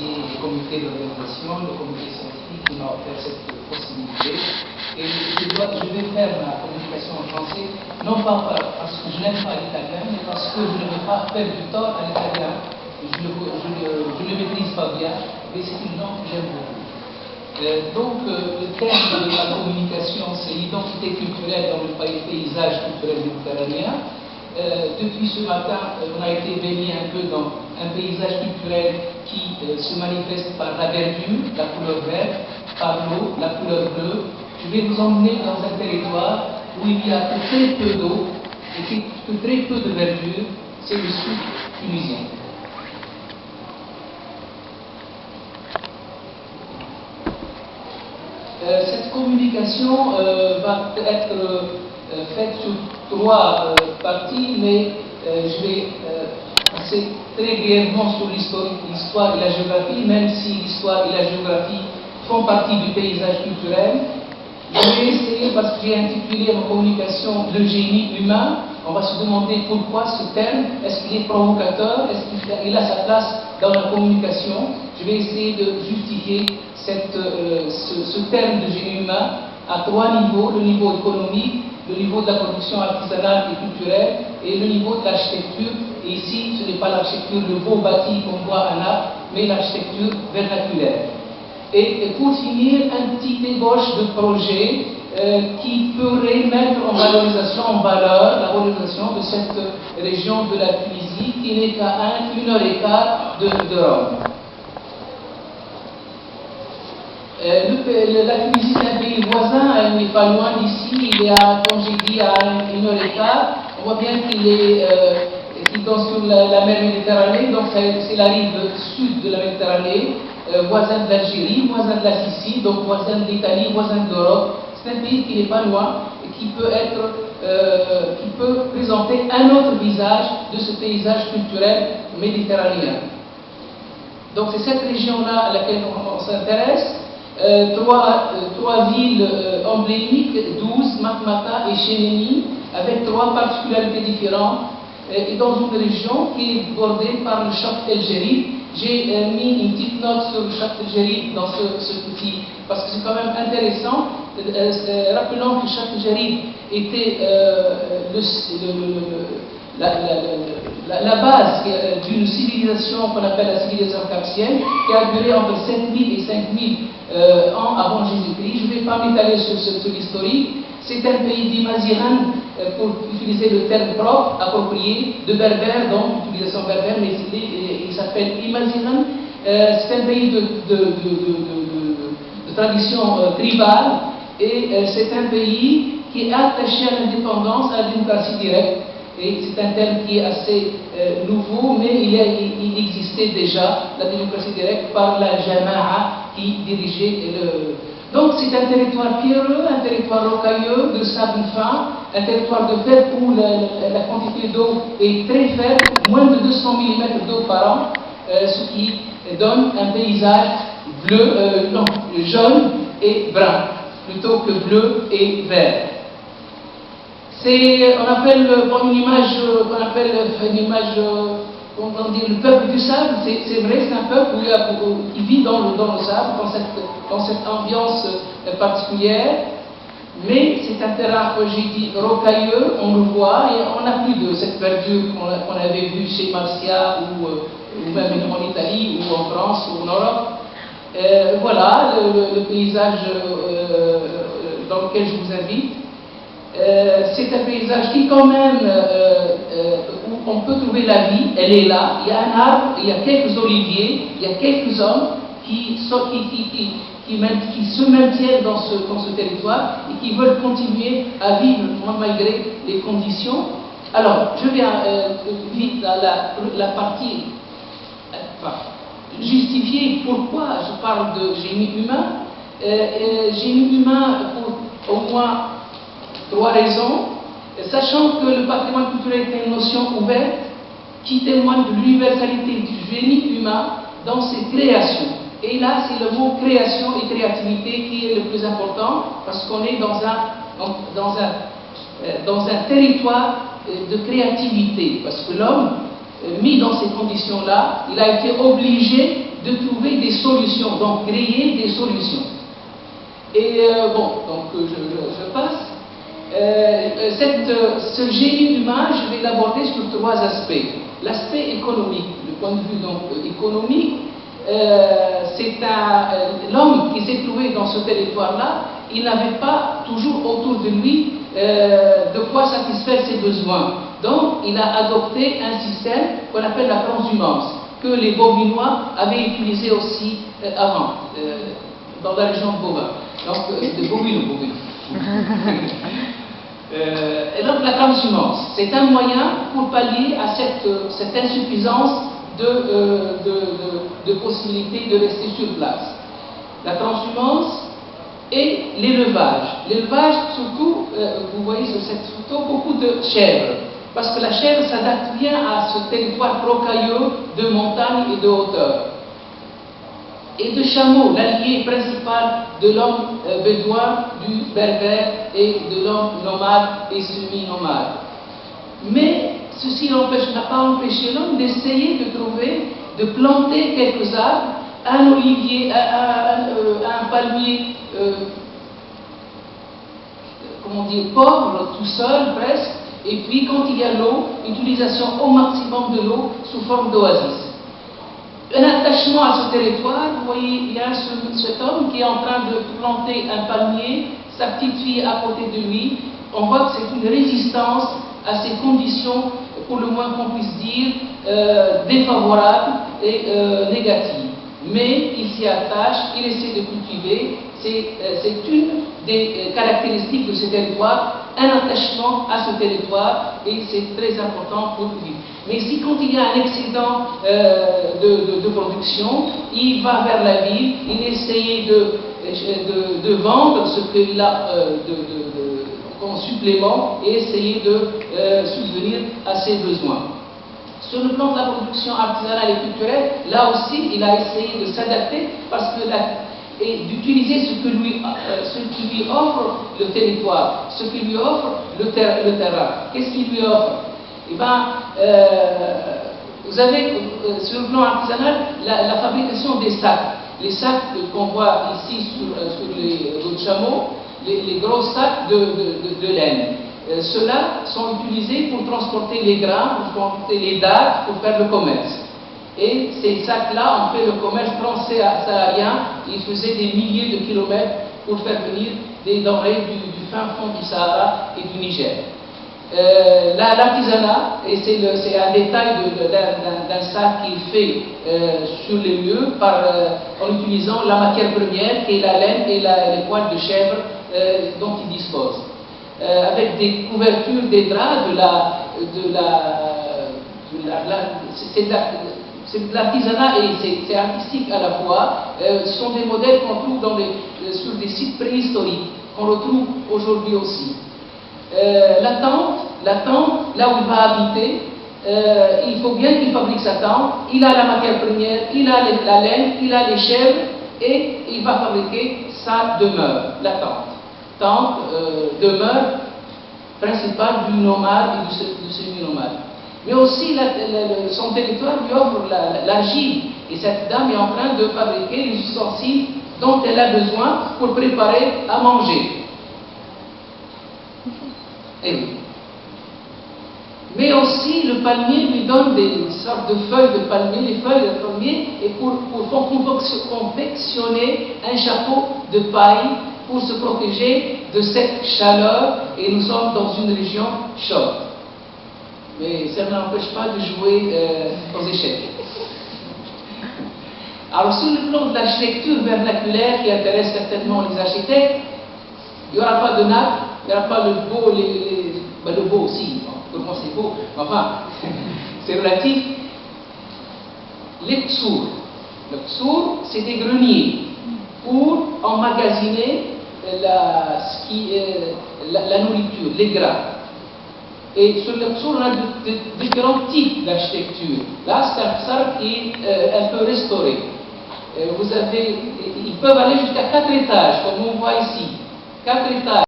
le comité d'organisation, le comité scientifique qui m'a offert cette possibilité. Et je vais faire ma communication en français, non pas parce que je n'aime pas l'italien, mais parce que je ne veux pas faire du tort à l'italien. Je ne le maîtrise pas bien, mais c'est une langue que j'aime beaucoup. Le thème de la communication, c'est l'identité culturelle dans le paysage culturel méditerranéen. Depuis ce matin, on a été baigné un peu dans un paysage culturel qui se manifeste par la verdure, la couleur verte, par l'eau, la couleur bleue. Je vais vous emmener dans un territoire où il y a que très peu d'eau et que très peu de verdure, c'est le sud tunisien. Cette communication va être faite sur trois parties, mais je vais passer très brièvement sur l'histoire et la géographie, même si l'histoire et la géographie font partie du paysage culturel. Je vais essayer, parce que j'ai intitulé ma communication « Le génie humain », on va se demander pourquoi ce terme, est-ce qu'il est provocateur, est-ce qu'il a sa place dans la communication. Je vais essayer de justifier ce terme de génie humain à trois niveaux: le niveau économique, le niveau de la production artisanale et culturelle et le niveau de l'architecture. Et ici, ce n'est pas l'architecture, le beau bâti qu'on voit à Naples, mais l'architecture vernaculaire. Et pour finir, un petit ébauche de projet qui pourrait mettre en valeur la valorisation de cette région de la Tunisie qui n'est qu'à 1 heure et quart de Rome. La Tunisie est un pays voisin, elle n'est pas loin d'ici, il est à, comme j'ai dit, à 1 heure et quart. On voit bien qu'il est sur la mer Méditerranée, donc c'est la rive sud de la Méditerranée, voisin de l'Algérie, voisin de la Sicile, donc voisin de l'Italie, voisin de l'Europe. C'est un pays qui n'est pas loin et qui peut présenter un autre visage de ce paysage culturel méditerranéen. Donc c'est cette région-là à laquelle on s'intéresse. Trois villes emblémiques, 12, Matmata et Chénéni, avec trois particularités différentes, et dans une région qui est bordée par le Chat El Djerid. J'ai mis une petite note sur le Chat El Djerid dans ce petit, parce que c'est quand même intéressant. Rappelons que le Chat El Djerid était la base d'une civilisation qu'on appelle la civilisation capsienne, qui a duré entre 7000 et 5000 ans avant Jésus-Christ. Je ne vais pas m'étaler sur l'historique. C'est un pays d'Imaziran, pour utiliser le terme propre, approprié, de berbère, donc utilisation berbère, mais il s'appelle Imaziran. C'est un pays de tradition tribale, et c'est un pays qui est attaché à l'indépendance, à la démocratie directe. Et c'est un terme qui est assez nouveau, mais il existait déjà, la démocratie directe, par la Jama'a qui dirigeait le... Donc c'est un territoire pierreux, un territoire rocailleux, de sable fin, un territoire de fer où la quantité d'eau est très faible, moins de 200 mm d'eau par an, ce qui donne un paysage jaune et brun, plutôt que bleu et vert. On appelle une image, comment dire, le peuple du sable. C'est vrai, c'est un peuple qui vit dans le sable, dans cette ambiance particulière, mais c'est un terrain, comme j'ai dit, rocailleux, on le voit, et on n'a plus de cette verdure qu'on avait vue chez Marcia, ou même en Italie, ou en France, ou en Europe. Voilà le paysage dans lequel je vous invite. C'est un paysage qui, quand même, où on peut trouver la vie, elle est là. Il y a un arbre, il y a quelques oliviers, il y a quelques hommes qui se maintiennent dans ce territoire et qui veulent continuer à vivre malgré les conditions. Alors, je viens vite à la partie, justifier pourquoi je parle de génie humain. Génie humain pour au moins 3 raisons, sachant que le patrimoine culturel est une notion ouverte qui témoigne de l'universalité du génie humain dans ses créations. Et là, c'est le mot création et créativité qui est le plus important, parce qu'on est dans un territoire de créativité, parce que l'homme, mis dans ces conditions-là, il a été obligé de trouver des solutions, donc créer des solutions. Et je passe. Ce génie humain, je vais l'aborder sur trois aspects. L'aspect économique, le point de vue donc, économique, c'est l'homme qui s'est trouvé dans ce territoire-là, il n'avait pas toujours autour de lui de quoi satisfaire ses besoins. Donc, il a adopté un système qu'on appelle la transhumance, que les Bovinois avaient utilisé aussi avant, dans la région de Bovin. Donc, de Bovino. Et donc, la transhumance, c'est un moyen pour pallier à cette insuffisance de possibilités de rester sur place. La transhumance et l'élevage. L'élevage, surtout, vous voyez sur cette photo, beaucoup de chèvres. Parce que la chèvre s'adapte bien à ce territoire rocailleux de montagne et de hauteur. Et de chameaux, l'allié principal de l'homme bédouin, du berbère et de l'homme nomade et semi-nomade. Mais ceci n'a pas empêché l'homme d'essayer de trouver, de planter quelques arbres, un olivier, un palmier, comment dire, pauvre, tout seul presque, et puis quand il y a l'eau, utilisation au maximum de l'eau sous forme d'oasis. Un attachement à ce territoire, vous voyez, il y a cet homme qui est en train de planter un palmier, sa petite fille à côté de lui, on voit que c'est une résistance à ces conditions, pour le moins qu'on puisse dire, défavorables et négatives. Mais il s'y attache, il essaie de cultiver, c'est une des caractéristiques de ce territoire, un attachement à ce territoire, et c'est très important pour lui. Mais si quand il y a un excédent de production, il va vers la ville, il essaie de vendre ce qu'il a en supplément et essayer de subvenir à ses besoins. Sur le plan de la production artisanale et culturelle, là aussi, il a essayé de s'adapter parce que et d'utiliser ce qui lui offre le territoire, ce qui lui offre le terrain. Qu'est-ce qu'il lui offre? Eh bien, vous avez sur le plan artisanal la fabrication des sacs. Les sacs qu'on voit ici sur les chameaux, les gros sacs de laine. Ceux-là sont utilisés pour transporter les grains, pour transporter les dattes, pour faire le commerce. Et ces sacs-là ont fait le commerce transsaharien. Ils faisaient des milliers de kilomètres pour faire venir des denrées du fin fond du Sahara et du Niger. L'artisanat, et c'est un détail d'un sac qui est fait sur les lieux en utilisant la matière première qui est la laine et les poils de chèvre dont il dispose. Avec des couvertures, des draps, c'est de l'artisanat et c'est artistique à la fois. Ce sont des modèles qu'on trouve sur des sites préhistoriques, qu'on retrouve aujourd'hui aussi. La tente, là où il va habiter, il faut bien qu'il fabrique sa tente. Il a la matière première, il a la laine, il a les chèvres et il va fabriquer sa demeure, la tente. Demeure principale du nomade et du semi-nomade. Mais aussi, son territoire lui offre l'argile. Et cette dame est en train de fabriquer les ustensiles dont elle a besoin pour préparer à manger. Et oui. Mais aussi, le palmier lui donne des sortes de feuilles de palmier, les feuilles de palmier, et pour confectionner un chapeau de paille pour se protéger de cette chaleur, et nous sommes dans une région chaude. Mais ça ne m'empêche pas de jouer aux échecs. Alors, sur le plan de l'architecture vernaculaire qui intéresse certainement les architectes, il n'y aura pas de nappe, il n'y aura pas le beau, le beau aussi, pour moi c'est beau, enfin, c'est relatif. Les tsours. Le tsour, c'est des greniers pour emmagasiner la nourriture, les grains. Et sur le tsour, on a différents types d'architecture. Là, c'est un psar qui est un peu restauré. Ils peuvent aller jusqu'à 4 étages, comme on voit ici. 4 étages.